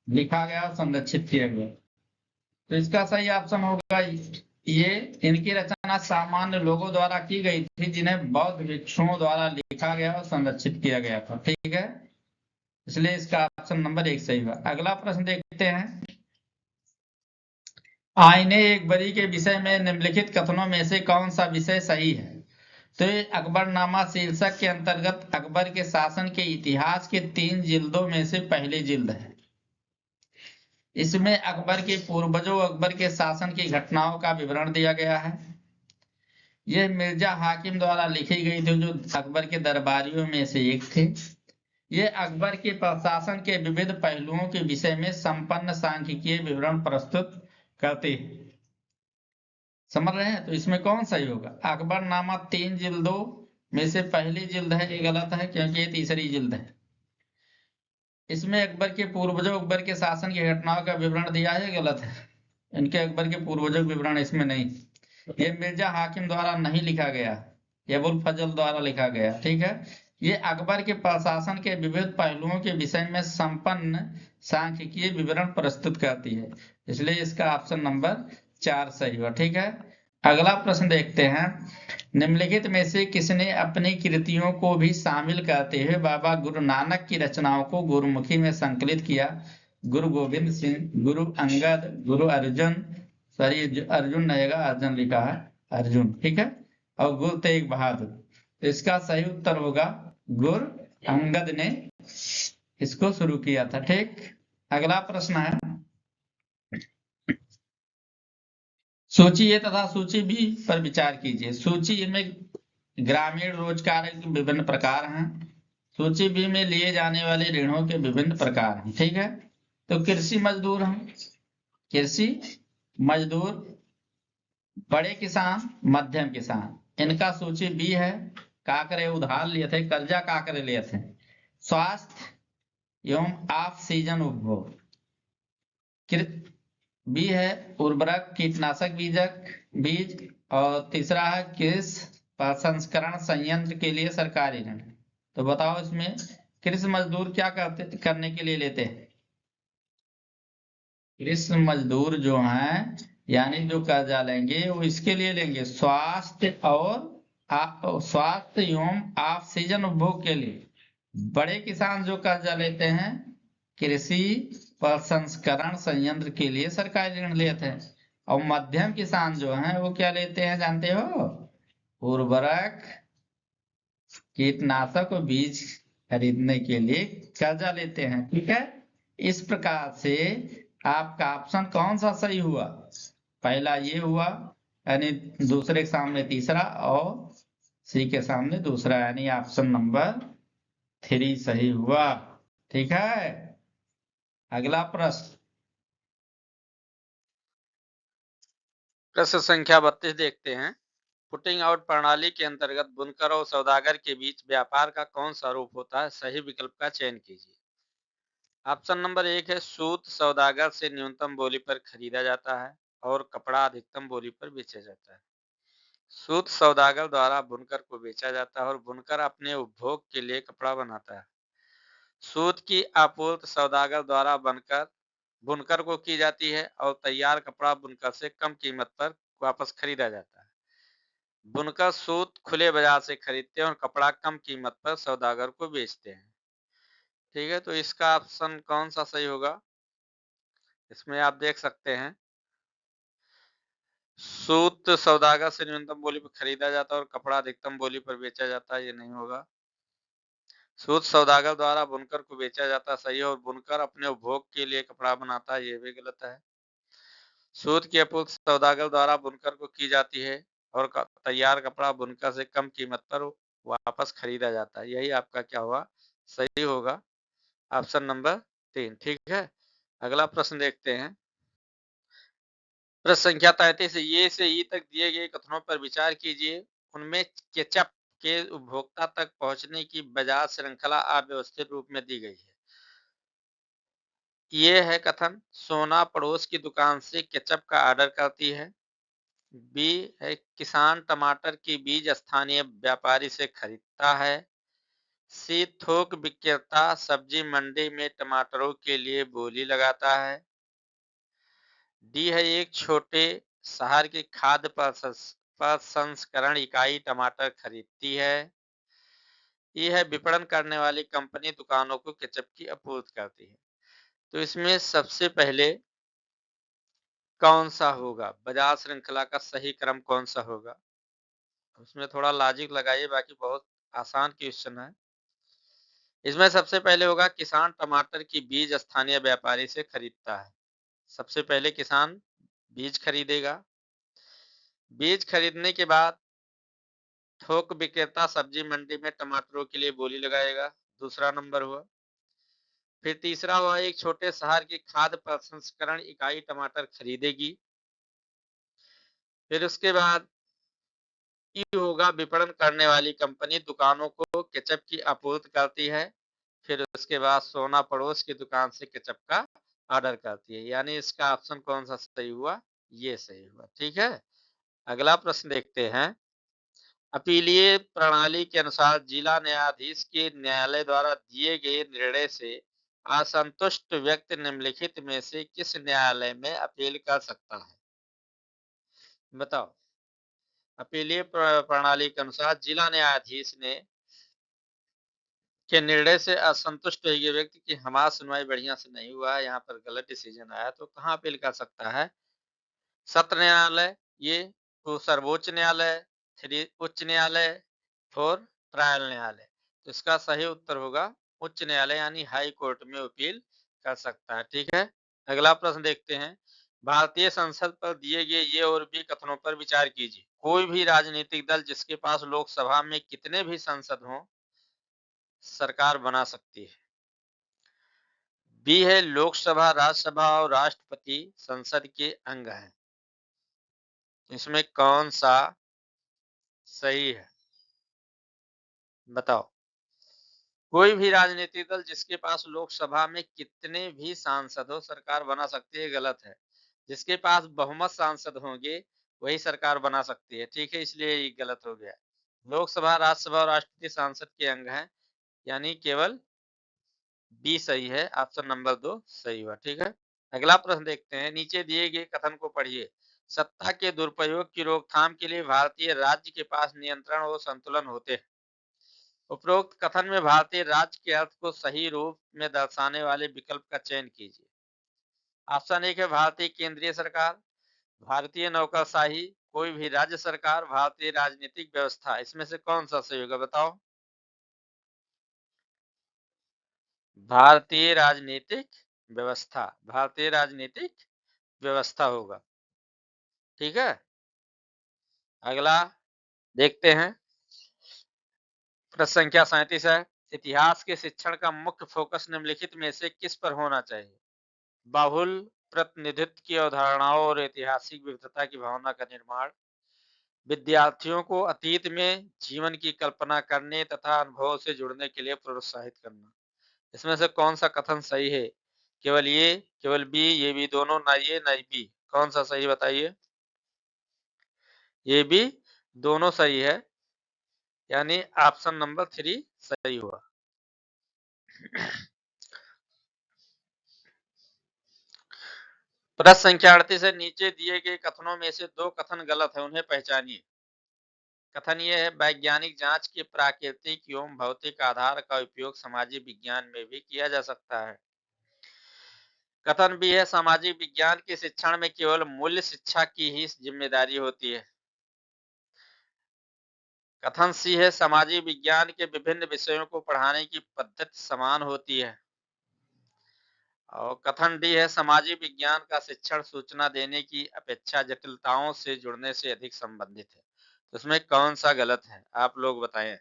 लिखा गया और संरक्षित किया गया। तो इसका सही ऑप्शन होगा ये, इनकी रचना सामान्य लोगों द्वारा की गई थी जिन्हें बौद्ध भिक्षुओं द्वारा लिखा गया और संरक्षित किया गया था। ठीक है, इसलिए इसका ऑप्शन नंबर 1 सही होगा। अगला प्रश्न देखते हैं। आईने एक बरी के विषय में निम्नलिखित कथनों में से कौन सा विषय सही है? तो ये अकबरनामा शीर्षक के अंतर्गत अकबर के शासन के इतिहास के 3 जिल्दों में से पहली जिल्द है। इसमें अकबर के पूर्वजों अकबर के शासन की घटनाओं का विवरण दिया गया है। यह मिर्जा हाकिम द्वारा लिखी गई थी जो अकबर के दरबारियों में से एक थे। यह अकबर के प्रशासन के विविध पहलुओं के विषय में संपन्न सांख्यिकीय विवरण प्रस्तुत करती है। समझ रहे हैं? तो इसमें कौन सही होगा? अकबरनामा 3 जिल्दों में से पहली जिल्द है, ये गलत है क्योंकि ये तीसरी जिल्द है। इसमें अकबर के पूर्वजों अकबर के शासन की घटनाओं का विवरण दिया है, गलत है। इनके अकबर के पूर्वजों विवरण इसमें नहीं। ये मिर्जा हाकिम द्वारा नहीं लिखा गया, ये अबुल फजल द्वारा लिखा गया। ठीक है, ये अकबर के प्रशासन के विविध पहलुओं के विषय में संपन्न सांख्यिकीय विवरण प्रस्तुत करती है, इसलिए इसका ऑप्शन नंबर 4 सही हुआ। ठीक है, अगला प्रश्न देखते हैं। निम्नलिखित में से किसने अपनी कृतियों को भी शामिल करते हुए बाबा गुरु नानक की रचनाओं को गुरुमुखी में संकलित किया? गुरु गोविंद सिंह, गुरु अंगद, गुरु अर्जुन, सॉरी अर्जुन रहेगा, अर्जुन लिखा है, अर्जुन। ठीक है, और गुरु तेग बहादुर। तो इसका सही उत्तर होगा गुरु अंगद ने इसको शुरू किया था। ठीक, अगला प्रश्न है। सूची ए तथा सूची बी पर विचार कीजिए। सूची में ग्रामीण रोजगार के विभिन्न प्रकार हैं। सूची बी में लिए जाने वाले ऋणों के विभिन्न प्रकार हैं। ठीक है, तो कृषि मजदूर हैं, कृषि मजदूर, बड़े किसान, मध्यम किसान, इनका सूची बी है। काकरे उधार लिए थे, कर्जा काकरे लिए थे। स्वास्थ्य एवं ऑफ सीजन उपभोग, बी है उर्वरक कीटनाशक बीज, और तीसरा है कृषि प्रसंस्करण संयंत्र के लिए सरकारी ऋण। तो बताओ इसमें कृषि मजदूर क्या करने के लिए लेते हैं? कृषि मजदूर जो हैं यानी जो कर्जा लेंगे वो इसके लिए लेंगे स्वास्थ्य एवं ऑफ सीजन उपभोग के लिए। बड़े किसान जो कर्जा लेते हैं कृषि प्रसंस्करण संयंत्र के लिए सरकारी ऋण लेते हैं, और मध्यम किसान जो हैं वो क्या लेते हैं जानते हो? उर्वरक कीटनाशक और बीज खरीदने के लिए कर्जा लेते हैं। ठीक है, इस प्रकार से आपका ऑप्शन कौन सा सही हुआ? पहला ये हुआ, यानी दूसरे के सामने तीसरा और सी के सामने दूसरा, यानी ऑप्शन नंबर 3 सही हुआ। ठीक है, अगला प्रश्न। प्रश्न संख्या 32 देखते हैं। पुटिंग आउट प्रणाली के अंतर्गत बुनकर और सौदागर के बीच व्यापार का कौन सा रूप होता है? सही विकल्प का चयन कीजिए। ऑप्शन नंबर 1 है सूत सौदागर से न्यूनतम बोली पर खरीदा जाता है और कपड़ा अधिकतम बोली पर बेचा जाता है। सूत सौदागर द्वारा बुनकर को बेचा जाता है और बुनकर अपने उपभोग के लिए कपड़ा बनाता है। सूत की आपूर्ति सौदागर द्वारा बुनकर को की जाती है और तैयार कपड़ा बुनकर से कम कीमत पर वापस खरीदा जाता है। बुनकर सूत खुले बाजार से खरीदते हैं और कपड़ा कम कीमत पर सौदागर को बेचते हैं। ठीक है, तो इसका ऑप्शन कौन सा सही होगा? इसमें आप देख सकते हैं सूत सौदागर से न्यूनतम बोली पर खरीदा जाता है और कपड़ा अधिकतम बोली पर बेचा जाता है, ये नहीं होगा। सूत सौदागर द्वारा बुनकर को बेचा जाता है, सही है, और बुनकर अपने उपभोग के लिए कपड़ा बनाता है, ये भी गलत है। सूत की आपूर्ति सौदागर द्वारा बुनकर को की जाती है और तैयार कपड़ा बुनकर से कम कीमत पर वापस खरीदा जाता है, यही आपका क्या हुआ? सही होगा, ऑप्शन नंबर 3। ठीक है, अगला प्रश्न देखते हैं। प्रश्न संख्या 33 ये से ई तक दिए गए कथनों पर विचार कीजिए। उनमें केचप के उपभोक्ता तक पहुंचने की बाजार श्रृंखला अव्यवस्थित रूप में दी गई है। ये है कथन, सोना पड़ोस की दुकान से केचप का ऑर्डर करती है। बी है, किसान टमाटर की बीज स्थानीय व्यापारी से खरीदता है। सी, थोक विक्रेता सब्जी मंडी में टमाटरों के लिए बोली लगाता है। डी है, एक छोटे शहर की खाद्य प्रसंस्करण इकाई टमाटर खरीदती है। ई है, विपणन करने वाली कंपनी दुकानों को केचप की आपूर्ति करती है। तो इसमें सबसे पहले कौन सा होगा, बाजार श्रृंखला का सही क्रम कौन सा होगा? उसमें थोड़ा लॉजिक लगाइए, बाकी बहुत आसान क्वेश्चन है। इसमें सबसे पहले होगा, किसान टमाटर की बीज स्थानीय व्यापारी से खरीदता है। सबसे पहले किसान बीज खरीदेगा। बीज खरीदने के बाद थोक विक्रेता सब्जी मंडी में टमाटरों के लिए बोली लगाएगा। दूसरा नंबर हुआ। फिर तीसरा हुआ, एक छोटे शहर की खाद्य प्रसंस्करण इकाई टमाटर खरीदेगी। फिर उसके बाद ई होगा, विपणन करने वाली कंपनी दुकानों को केचप की आपूर्ति करती है। फिर उसके बाद सोना पड़ोस की दुकान से केचप का ऑर्डर करती है। यानी इसका ऑप्शन कौन सा सही हुआ? ये सही हुआ। ठीक है, अगला प्रश्न देखते हैं। अपीलीय प्रणाली के अनुसार जिला न्यायाधीश के न्यायालय द्वारा दिए गए निर्णय से असंतुष्ट व्यक्ति निम्नलिखित में से किस न्यायालय में अपील कर सकता है? बताओ। अपीलीय प्रणाली के अनुसार जिला न्यायाधीश ने के निर्णय से असंतुष्ट हुए व्यक्ति की हमारा सुनवाई बढ़िया से नहीं हुआ है, यहाँ पर गलत डिसीजन आया, तो कहाँ अपील कर सकता है? सत्र न्यायालय, ये तो सर्वोच्च न्यायालय, 3 उच्च न्यायालय, 4 ट्रायल न्यायालय। तो इसका सही उत्तर होगा उच्च न्यायालय, यानी हाई कोर्ट में अपील कर सकता है। ठीक है, अगला प्रश्न देखते हैं। भारतीय संसद पर दिए गए ये और भी कथनों पर विचार कीजिए। कोई भी राजनीतिक दल जिसके पास लोकसभा में कितने भी सांसद हों, सरकार बना सकती है। बी है, लोकसभा, राज्यसभा और राष्ट्रपति संसद के अंग हैं। इसमें कौन सा सही है? बताओ। कोई भी राजनीतिक दल जिसके पास लोकसभा में कितने भी सांसद हो, सरकार बना सकती है, गलत है। जिसके पास बहुमत सांसद होंगे वही सरकार बना सकती है। ठीक है, इसलिए ये गलत हो गया। लोकसभा, राज्यसभा और राष्ट्रपति सांसद के अंग हैं, यानी केवल बी सही है, ऑप्शन नंबर 2 सही हुआ। ठीक है, अगला प्रश्न देखते हैं। नीचे दिए गए कथन को पढ़िए। सत्ता के दुरुपयोग की रोकथाम के लिए भारतीय राज्य के पास नियंत्रण और संतुलन होते हैं। उपरोक्त कथन में भारतीय राज्य के अर्थ को सही रूप में दर्शाने वाले विकल्प का चयन कीजिए। ऑप्शन 1 है, भारतीय केंद्रीय सरकार, भारतीय नौकरशाही, कोई भी राज्य सरकार, भारतीय राजनीतिक व्यवस्था। इसमें से कौन सा सही होगा? बताओ। भारतीय राजनीतिक व्यवस्था, भारतीय राजनीतिक व्यवस्था होगा। ठीक है, अगला देखते हैं। प्रश्न संख्या 37 है। इतिहास के शिक्षण का मुख्य फोकस निम्नलिखित में से किस पर होना चाहिए? बहुल प्रतिनिधित्व की अवधारणाओं और ऐतिहासिक विविधता की भावना का निर्माण, विद्यार्थियों को अतीत में जीवन की कल्पना करने तथा अनुभवों से जुड़ने के लिए प्रोत्साहित करना। इसमें से कौन सा कथन सही है? केवल ये, केवल बी, ये भी दोनों, ना ये ना बी, कौन सा सही बताइए? ये भी दोनों सही है, यानी ऑप्शन नंबर 3 सही हुआ। प्रश्न संख्या 38 है। नीचे दिए गए कथनों में से 2 कथन गलत है, उन्हें पहचानिए। कथन ये है, वैज्ञानिक जांच के प्राकृतिक एवं भौतिक आधार का उपयोग सामाजिक विज्ञान में भी किया जा सकता है। कथन भी है, सामाजिक विज्ञान के शिक्षण में केवल मूल्य शिक्षा की ही जिम्मेदारी होती है। कथन सी है, सामाजिक विज्ञान के विभिन्न विषयों को पढ़ाने की पद्धति समान होती है। और कथन डी है, सामाजिक विज्ञान का शिक्षण सूचना देने की अपेक्षा जटिलताओं से जुड़ने से अधिक संबंधित है। तो इसमें कौन सा गलत है, आप लोग बताएं।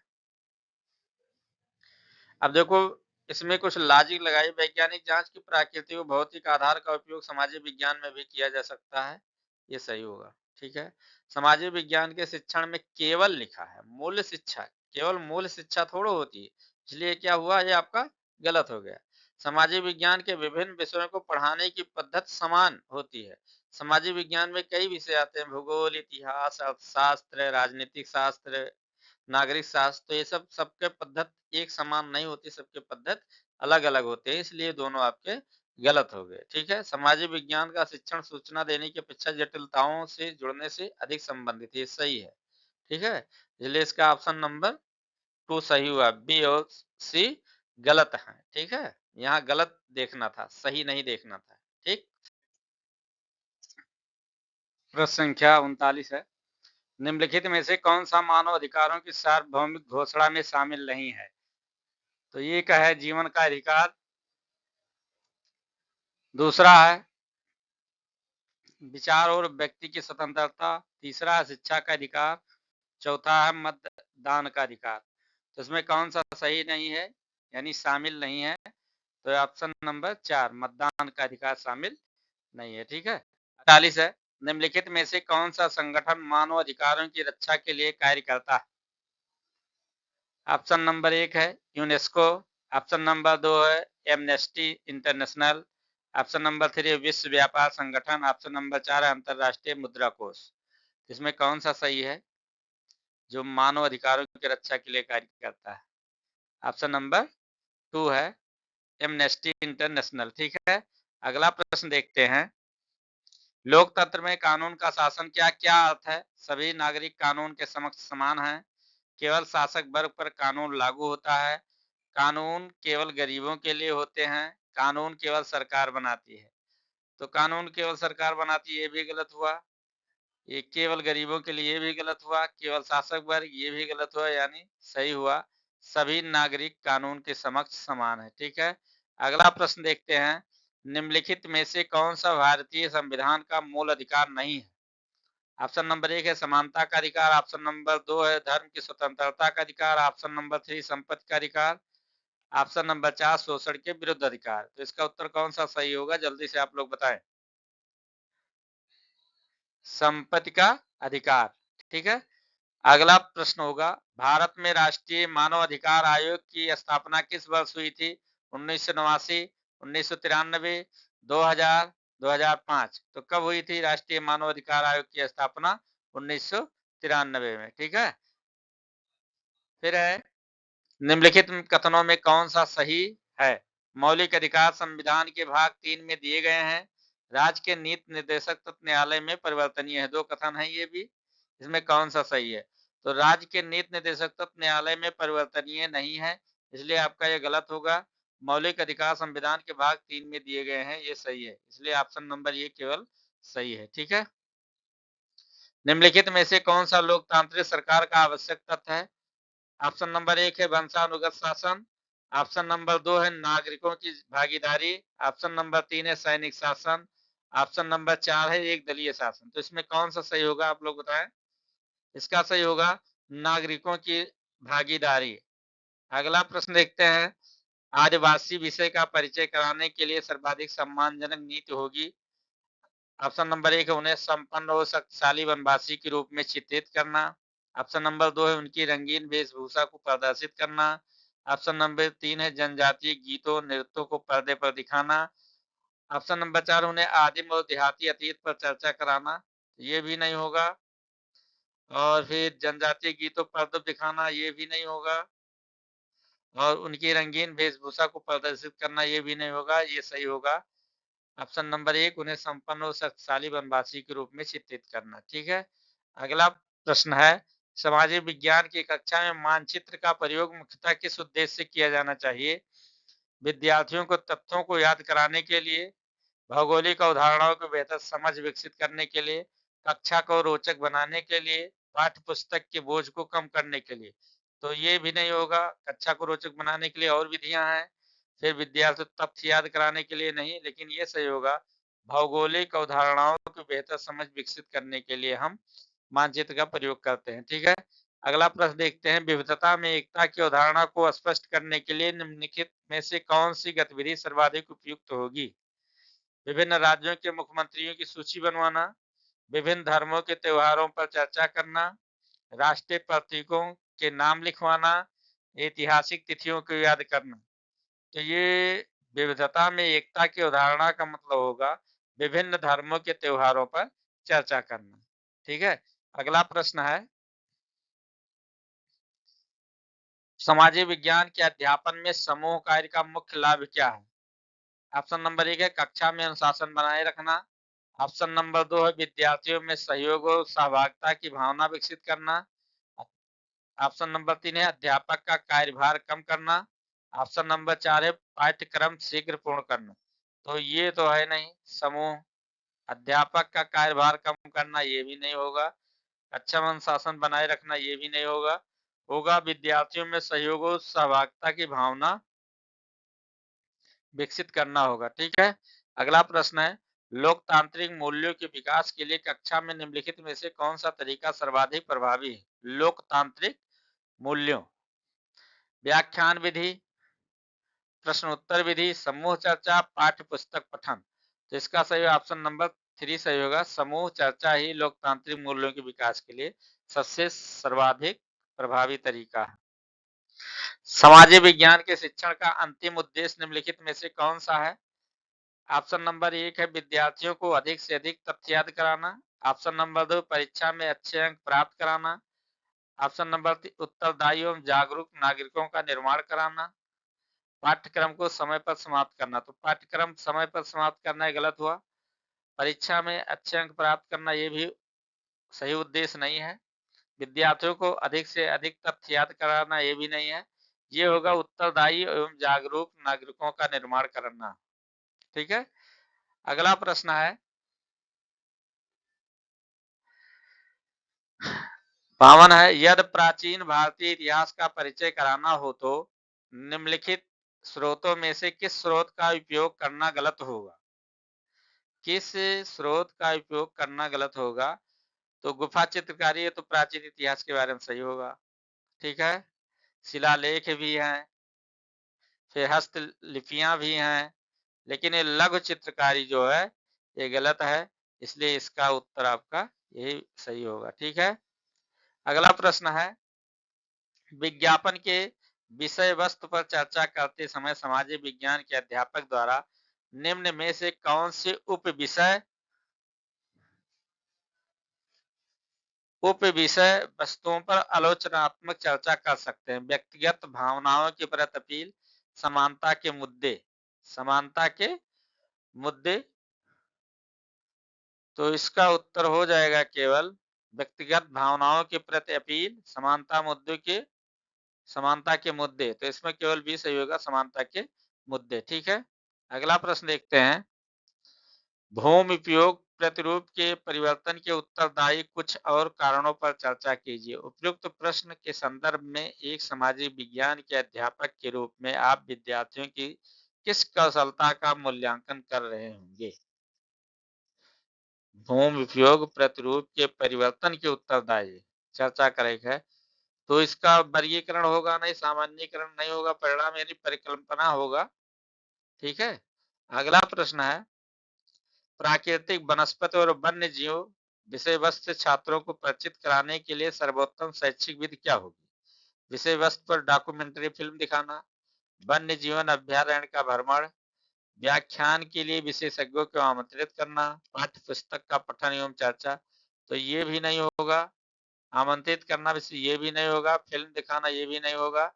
अब देखो, इसमें कुछ लॉजिक लगाई। वैज्ञानिक जांच की प्राकृतिक और भौतिक आधार का उपयोग सामाजिक विज्ञान में भी किया जा सकता है, ये सही होगा। ठीक है। सामाजिक विज्ञान के शिक्षण में केवल लिखा है मूल्य शिक्षा, केवल मूल्य शिक्षा थोड़ा होती है, इसलिए क्या हुआ, ये आपका गलत हो गया। सामाजिक विज्ञान के विभिन्न विषयों को पढ़ाने की पद्धति समान होती है। सामाजिक विज्ञान में कई विषय आते हैं, भूगोल, इतिहास, अर्थशास्त्र, राजनीतिक शास्त्र, नागरिक शास्त्र, तो ये सब सबके पद्धति एक समान नहीं होती, सबके पद्धति अलग अलग होते हैं, इसलिए दोनों आपके गलत हो गए। ठीक है। सामाजिक विज्ञान का शिक्षण सूचना देने की अपेक्षा जटिलताओं से जुड़ने से अधिक संबंधित है, सही है। ठीक है। इसलिए इसका ऑप्शन नंबर 2 सही हुआ, बी और सी गलत है। ठीक है। यहाँ गलत देखना था, सही नहीं देखना था। ठीक। प्रश्न संख्या 39 है, निम्नलिखित में से कौन सा मानव अधिकारों की सार्वभौमिक घोषणा में शामिल नहीं है? तो ये क्या है, जीवन का अधिकार, दूसरा है विचार और व्यक्ति की स्वतंत्रता, तीसरा है शिक्षा का अधिकार, चौथा है मतदान का अधिकार। तो इसमें कौन सा सही नहीं है, यानी शामिल नहीं है? तो ऑप्शन नंबर 4 मतदान का अधिकार शामिल नहीं है। ठीक है। 48 है, निम्नलिखित में से कौन सा संगठन मानव अधिकारों की रक्षा के लिए कार्य करता है? ऑप्शन नंबर 1 है यूनेस्को, ऑप्शन नंबर 2 है एमनेस्टी इंटरनेशनल, ऑप्शन नंबर 3 विश्व व्यापार संगठन, ऑप्शन नंबर 4 है अंतरराष्ट्रीय मुद्रा कोष। इसमें कौन सा सही है जो मानव अधिकारों की रक्षा के लिए कार्य करता है? ऑप्शन नंबर 2 है एमनेस्टी इंटरनेशनल। ठीक है। अगला प्रश्न देखते हैं, लोकतंत्र में कानून का शासन क्या क्या अर्थ है? सभी नागरिक कानून के समक्ष समान हैं, केवल शासक वर्ग पर कानून लागू होता है, कानून केवल गरीबों के लिए होते हैं, कानून केवल सरकार बनाती है। तो कानून केवल सरकार बनाती है, ये भी गलत हुआ, ये केवल गरीबों के लिए, ये भी गलत हुआ, केवल शासक वर्ग, ये भी गलत हुआ, यानी सही हुआ सभी नागरिक कानून के समक्ष समान है। ठीक है। अगला प्रश्न देखते हैं, निम्नलिखित में से कौन सा भारतीय संविधान का मूल अधिकार नहीं है? ऑप्शन नंबर 1 है समानता का अधिकार, ऑप्शन नंबर 2 है धर्म की स्वतंत्रता का अधिकार, ऑप्शन नंबर 3 संपत्ति का अधिकार, ऑप्शन नंबर 4 शोषण के विरुद्ध अधिकार। तो इसका उत्तर कौन सा सही होगा, जल्दी से आप लोग बताएं। संपत्ति का अधिकार। ठीक है। अगला प्रश्न होगा, भारत में राष्ट्रीय मानव अधिकार आयोग की स्थापना किस वर्ष हुई थी? 1989, 1993, 2000, 2005। तो कब हुई थी राष्ट्रीय मानव अधिकार आयोग की स्थापना? 1993 में। ठीक है। फिर है, निम्नलिखित कथनों में कौन सा सही है? मौलिक अधिकार संविधान के भाग 3 में दिए गए हैं, राज्य के नीति निर्देशक तत्व न्यायालय में परिवर्तनीय है। दो कथन है ये भी, इसमें कौन सा सही है? तो राज्य के नीति निर्देशक तत्व न्यायालय में परिवर्तनीय नहीं है, इसलिए आपका ये गलत होगा। मौलिक अधिकार संविधान के भाग 3 में दिए गए हैं, ये सही है, इसलिए ऑप्शन नंबर ये केवल सही है। ठीक है। निम्नलिखित में से कौन सा लोकतांत्रिक सरकार का आवश्यक तत्व है? ऑप्शन नंबर 1 है वंशानुगत शासन, ऑप्शन नंबर 2 है नागरिकों की भागीदारी, ऑप्शन नंबर 3 है सैनिक शासन, ऑप्शन नंबर 4 है एक दलीय शासन। तो इसमें कौन सा सही होगा, आप लोग बताएं। इसका सही होगा नागरिकों की भागीदारी। अगला प्रश्न देखते हैं, आदिवासी विषय का परिचय कराने के लिए सर्वाधिक सम्मानजनक नीति होगी। ऑप्शन नंबर 1 है उन्हें संपन्न और शक्तिशाली वनवासी के रूप में चित्रित करना, ऑप्शन नंबर 2 है उनकी रंगीन वेशभूषा को प्रदर्शित करना, ऑप्शन नंबर 3 है जनजातीय गीतों नृत्यों को पर्दे पर दिखाना, ऑप्शन नंबर 4 उन्हें आदिम और देहाती अतीत पर चर्चा कराना, ये भी नहीं होगा, और फिर जनजातीय गीतों पर पर्दे दिखाना, ये भी नहीं होगा, और उनकी रंगीन वेशभूषा को प्रदर्शित करना, ये भी नहीं होगा। ये सही होगा ऑप्शन नंबर 1 उन्हें संपन्न और शक्तिशाली वनवासी के रूप में चित्रित करना। ठीक है। अगला प्रश्न है, सामाजिक विज्ञान की कक्षा में मानचित्र का प्रयोग मुख्यतः किस उद्देश्य से किया जाना चाहिए? विद्यार्थियों को तथ्यों को याद कराने के लिए, भौगोलिक अवधारणाओं की बेहतर समझ विकसित करने के लिए, कक्षा को रोचक बनाने के लिए, पाठ्य पुस्तक के बोझ को कम करने के लिए। तो ये भी नहीं होगा, कक्षा को रोचक बनाने के लिए और विधियां हैं, फिर विद्यार्थी तथ्य याद कराने के लिए नहीं, लेकिन ये सही होगा भौगोलिक अवधारणाओं की बेहतर समझ विकसित करने के लिए हम मानचित्र का प्रयोग करते हैं। ठीक है। अगला प्रश्न देखते हैं, विविधता में एकता की अवधारणा को स्पष्ट करने के लिए निम्नलिखित में से कौन सी गतिविधि सर्वाधिक उपयुक्त होगी? विभिन्न राज्यों के मुख्यमंत्रियों की सूची बनवाना, विभिन्न धर्मों के त्योहारों पर चर्चा करना, राष्ट्रीय प्रतीकों के नाम लिखवाना, ऐतिहासिक तिथियों को याद करना। तो ये विविधता में एकता की अवधारणा का मतलब होगा विभिन्न धर्मों के त्योहारों पर चर्चा करना। ठीक है, अगला प्रश्न है, सामाजिक विज्ञान के अध्यापन में समूह कार्य का मुख्य लाभ क्या है? ऑप्शन नंबर 1 है कक्षा में अनुशासन बनाए रखना। ऑप्शन नंबर 2 है विद्यार्थियों में सहयोग और सहभागिता की भावना विकसित करना। ऑप्शन नंबर 3 है अध्यापक का कार्यभार कम करना। ऑप्शन नंबर 4 है पाठ्यक्रम शीघ्र पूर्ण करना। तो ये तो है नहीं, समूह अध्यापक का कार्यभार कम करना ये भी नहीं होगा, अच्छा अनुशासन बनाए रखना ये भी नहीं होगा, होगा विद्यार्थियों में सहयोग और सहभागिता की भावना विकसित करना होगा। ठीक है, अगला प्रश्न है, लोकतांत्रिक मूल्यों के विकास के लिए कक्षा में निम्नलिखित में से कौन सा तरीका सर्वाधिक प्रभावी है? लोकतांत्रिक मूल्यों, व्याख्यान विधि, प्रश्न उत्तर विधि, समूह चर्चा, पाठ्य पुस्तक पठन। तो इसका सही ऑप्शन नंबर 3 सही होगा, समूह चर्चा ही लोकतांत्रिक मूल्यों के विकास के लिए सबसे सर्वाधिक प्रभावी तरीका है। सामाजिक विज्ञान के शिक्षण का अंतिम उद्देश्य निम्नलिखित में से कौन सा है? ऑप्शन नंबर 1 है विद्यार्थियों को अधिक से अधिक तथ्य याद कराना। ऑप्शन नंबर 2 परीक्षा में अच्छे अंक प्राप्त कराना। ऑप्शन नंबर 3 उत्तरदायी एवं जागरूक नागरिकों का निर्माण कराना। पाठ्यक्रम को समय पर समाप्त करना। तो पाठ्यक्रम समय पर समाप्त करना ये गलत हुआ, परीक्षा में अच्छे अंक प्राप्त करना ये भी सही उद्देश्य नहीं है, विद्यार्थियों को अधिक से अधिक तथ्य याद कराना ये भी नहीं है, ये होगा उत्तरदायी एवं जागरूक नागरिकों का निर्माण करना। ठीक है, अगला प्रश्न है, 52 है, यदि प्राचीन भारतीय इतिहास का परिचय कराना हो तो निम्नलिखित स्रोतों में से किस स्रोत का उपयोग करना गलत होगा? किस स्रोत का उपयोग करना गलत होगा? तो गुफा चित्रकारी है तो प्राचीन इतिहास के बारे में सही होगा। ठीक है, शिलालेख भी हैं, फिर हस्तलिपियां भी हैं, लेकिन ये लघु चित्रकारी जो है ये गलत है, इसलिए इसका उत्तर आपका यही सही होगा। ठीक है, अगला प्रश्न है, विज्ञापन के विषय वस्तु पर चर्चा करते समय सामाजिक विज्ञान के अध्यापक द्वारा निम्न में से कौन से उप विषय वस्तुओं पर आलोचनात्मक चर्चा कर सकते हैं? व्यक्तिगत भावनाओं के प्रति अपील, समानता के मुद्दे। तो इसका उत्तर हो जाएगा केवल व्यक्तिगत भावनाओं के प्रति अपील, समानता के मुद्दे। तो इसमें केवल बी सही होगा, समानता के मुद्दे। ठीक है, अगला प्रश्न देखते हैं, भूमि उपयोग प्रतिरूप के परिवर्तन के उत्तरदायी कुछ और कारणों पर चर्चा कीजिए। उपयुक्त प्रश्न के संदर्भ में एक सामाजिक विज्ञान के अध्यापक के रूप में आप विद्यार्थियों की किस कौशलता का मूल्यांकन कर रहे होंगे? भूमि उपयोग प्रतिरूप के परिवर्तन के उत्तरदायी चर्चा करेगा, तो इसका वर्गीकरण होगा नहीं, सामान्यीकरण नहीं होगा, परिणाम यानी परिकल्पना होगा। ठीक है, अगला प्रश्न है, प्राकृतिक वनस्पति और वन्य जीव विषय वस्तु से छात्रों को परिचित कराने के लिए सर्वोत्तम शैक्षिक विधि क्या होगी? विषय वस्तु पर डॉक्यूमेंट्री फिल्म दिखाना, वन्य जीवन अभ्यारण्य का भ्रमण, व्याख्यान के लिए विशेषज्ञों को आमंत्रित करना, पाठ्य पुस्तक का पठन एवं चर्चा। तो ये भी नहीं होगा, आमंत्रित करना ये भी नहीं होगा, फिल्म दिखाना ये भी नहीं होगा,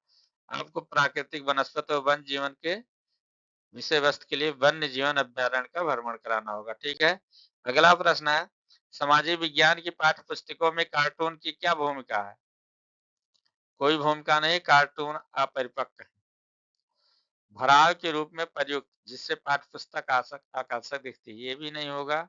आपको प्राकृतिक वनस्पति और वन जीवन के विषय वस्तु के लिए वन्य जीवन अभ्यारण्य का भ्रमण कराना होगा। ठीक है, अगला प्रश्न है, सामाजिक विज्ञान की पाठ्य पुस्तकों में कार्टून की क्या भूमिका है? कोई भूमिका नहीं, कार्टून अपरिपक्व है, भराव के रूप में प्रयुक्त जिससे पाठ्य पुस्तक आकर्षक दिखती है, ये भी नहीं होगा,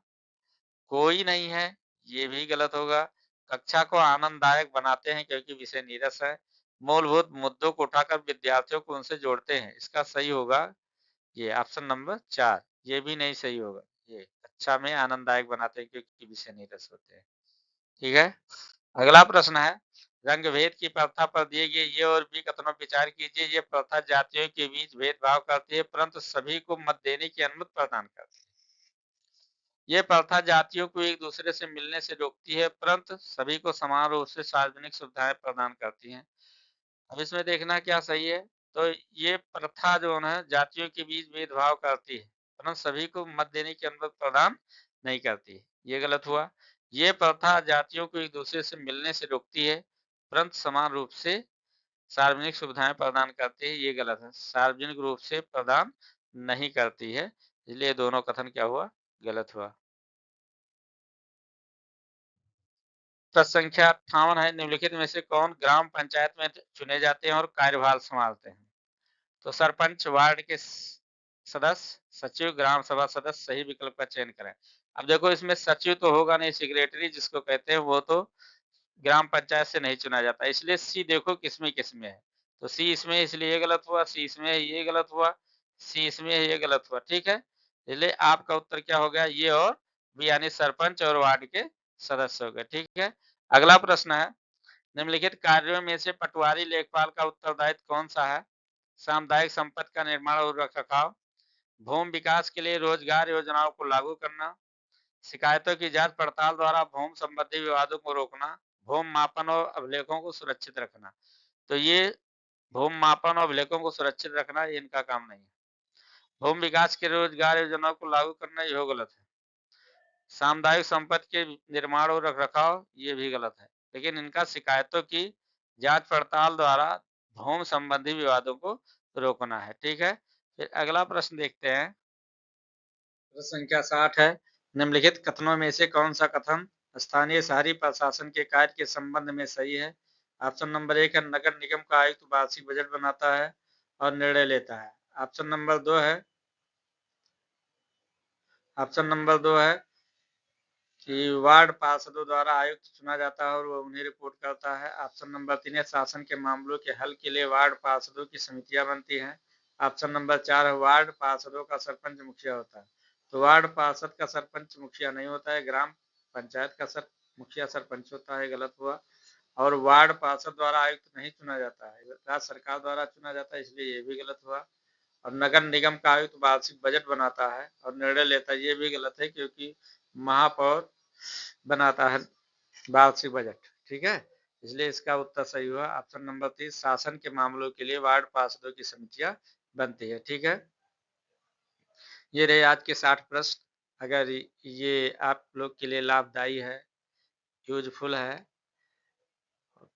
कोई नहीं है, ये भी गलत होगा, कक्षा को आनंददायक बनाते हैं क्योंकि विषय नीरस है, मूलभूत मुद्दों को उठाकर विद्यार्थियों को उनसे जोड़ते हैं। इसका सही होगा ये ऑप्शन नंबर 4, ये भी नहीं सही होगा, ये कक्षा में आनंददायक बनाते हैं क्योंकि विषय नीरस होते हैं। ठीक है, अगला प्रश्न है, रंग भेद की प्रथा पर दिए गए ये और भी कथनों पर विचार कीजिए। ये प्रथा जातियों के बीच भेदभाव करती है परंतु सभी को मत देने की अनुमति प्रदान करती है। ये प्रथा जातियों को एक दूसरे से मिलने से रोकती है, परंतु सभी को समान रूप से सार्वजनिक सुविधाएं प्रदान करती हैं। अब इसमें देखना क्या सही है, तो ये प्रथा जो है जातियों के बीच भेदभाव करती है, परंतु सभी को मत देने की अनुमति प्रदान नहीं करती। ये गलत हुआ। ये प्रथा जातियों को एक दूसरे से मिलने से रोकती है, परंतु समान रूप से सार्वजनिक सुविधाएं प्रदान करती है। ये गलत है, सार्वजनिक रूप से प्रदान नहीं करती है, इसलिए दोनों कथन क्या हुआ, गलत हुआ। प्रश्न संख्या 58 है, निम्नलिखित में से कौन ग्राम पंचायत में चुने जाते हैं और कार्यभार संभालते हैं? तो सरपंच, वार्ड के सदस्य, सचिव, ग्राम सभा सदस्य, सही विकल्प का चयन करें। अब देखो इसमें सचिव तो होगा नहीं, सेक्रेटरी जिसको कहते हैं वो तो ग्राम पंचायत से नहीं चुना जाता, इसलिए सी देखो किसमें किसमें है, तो सी इसमें, इसलिए ये गलत हुआ, सी इसमें है, ये गलत हुआ, सी इसमें है, ये गलत हुआ। ठीक है, इसलिए आपका उत्तर क्या हो गया, ये और बी, यानी सरपंच और वार्ड के सदस्य हो गए। ठीक है, अगला प्रश्न है, निम्नलिखित कार्यों में से पटवारी लेखपाल का उत्तरदायित्व कौन सा है? सामुदायिक संपत्ति का निर्माण और रखरखाव, भूमि विकास के लिए रोजगार योजनाओं को लागू करना, शिकायतों की जांच पड़ताल द्वारा भूमि संबंधी विवादों को रोकना, भूमि मापन और अभिलेखों को सुरक्षित रखना। तो ये भूमि मापन और अभिलेखों को सुरक्षित रखना ये इनका काम नहीं है। भूमि विकास के रोजगार योजनाओं को लागू करना यह गलत है। सामुदायिक संपत्ति के निर्माण और रखरखाव ये भी गलत है, लेकिन इनका शिकायतों की जांच पड़ताल द्वारा भूमि संबंधी विवादों को रोकना है। ठीक है, फिर अगला प्रश्न देखते हैं, प्रश्न संख्या 60 है, निम्नलिखित कथनों में से कौन सा कथन स्थानीय शहरी प्रशासन के कार्य के संबंध में सही है? ऑप्शन नंबर 1 है, नगर निगम का आयुक्त वार्षिक बजट बनाता है और निर्णय लेता है। ऑप्शन नंबर 2 है, ऑप्शन नंबर 2 है कि वार्ड पार्षदों द्वारा आयुक्त चुना जाता है और वह उन्हें रिपोर्ट करता है। ऑप्शन नंबर 3 है, शासन के मामलों के हल के लिए वार्ड पार्षदों की समितियां बनती हैं। ऑप्शन नंबर 4 है, वार्ड पार्षदों का सरपंच मुखिया होता है। तो वार्ड पार्षद का सरपंच मुखिया नहीं होता है, ग्राम पंचायत का मुखिया सरपंच होता है, गलत हुआ। और वार्ड पार्षद द्वारा आयुक्त नहीं चुना जाता है, राज्य सरकार द्वारा चुना जाता है, इसलिए ये भी गलत हुआ। और नगर निगम का आयुक्त वार्षिक बजट बनाता है और निर्णय लेता है, ये भी गलत है, क्योंकि महापौर बनाता है वार्षिक बजट। ठीक है, इसलिए इसका उत्तर सही हुआ ऑप्शन नंबर 3, शासन के मामलों के लिए वार्ड पार्षदों की समितियां बनती है। ठीक है, ये रहे आज के 60 प्रश्न। अगर ये आप लोग के लिए लाभदायी है, यूजफुल है,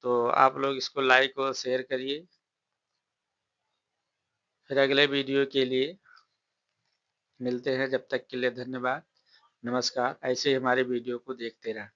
तो आप लोग इसको लाइक और शेयर करिए। फिर अगले वीडियो के लिए मिलते हैं, जब तक के लिए धन्यवाद, नमस्कार। ऐसे ही हमारे वीडियो को देखते रहें।